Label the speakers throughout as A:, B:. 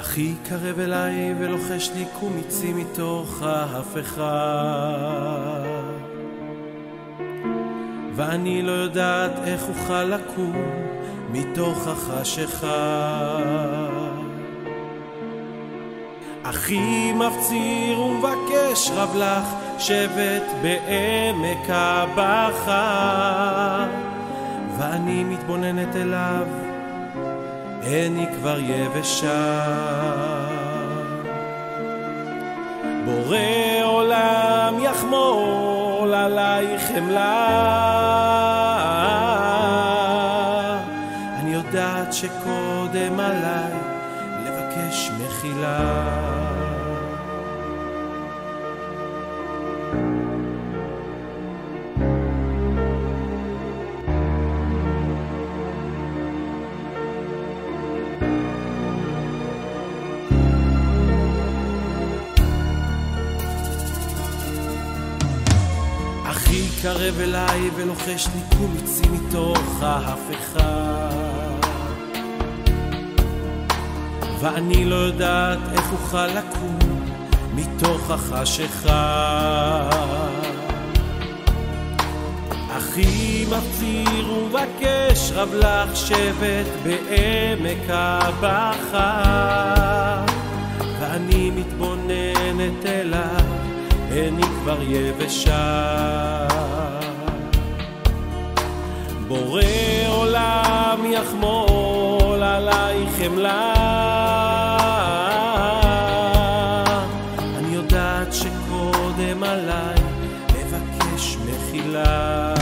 A: אחי קרב אליי ולוחש לי קום יצאי מתוך ההפכה, ואני לא יודעת איך אוכל לקום מתוך החשכה. אחי מפציר ומבקש רב לך שבת בעמק הבכה, ואני מתבוננת אליו, איני כבר יבשה. בורא עולם יחמול עליי חמלה, אני יודעת שקודם עליי לבקש מחילה. אחי קרב אליי ולוחש לי קום יצאי מתוך ההפכה, ואני לא יודעת איך אוכל לקום מתוך החשכה. אחי מפציר ומבקש רב לך שבת בעמק הבכה, ואני מתבוננת אליו, איני כבר יבשה. בורא עולם יחמול עליי חמלה, אני יודעת שקודם עליי לבקש מחילה.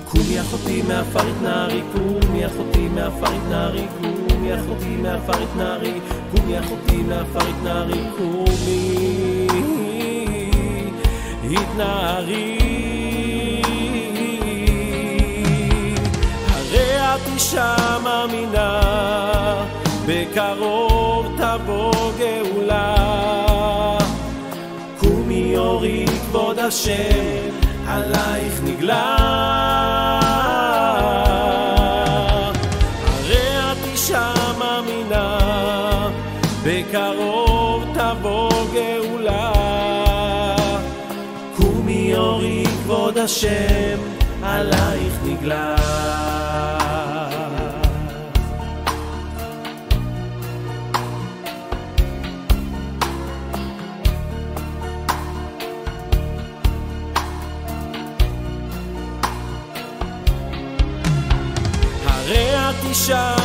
A: קומי אחותי מעפר התנערי, קומי אחותי מעפר התנערי, קומי אחותי מעפר התנערי, קומי אחותי מעפר התנערי, קומי התנערי. הרי את אישה מאמינה, בקרוב תבוא גאולה. קומי אורי כבוד השם עלייך נגלה. הרי את אישה מאמינה, בקרוב תבוא גאולה. קומי אורי כבוד השם עלייך נגלה. הרי את אישה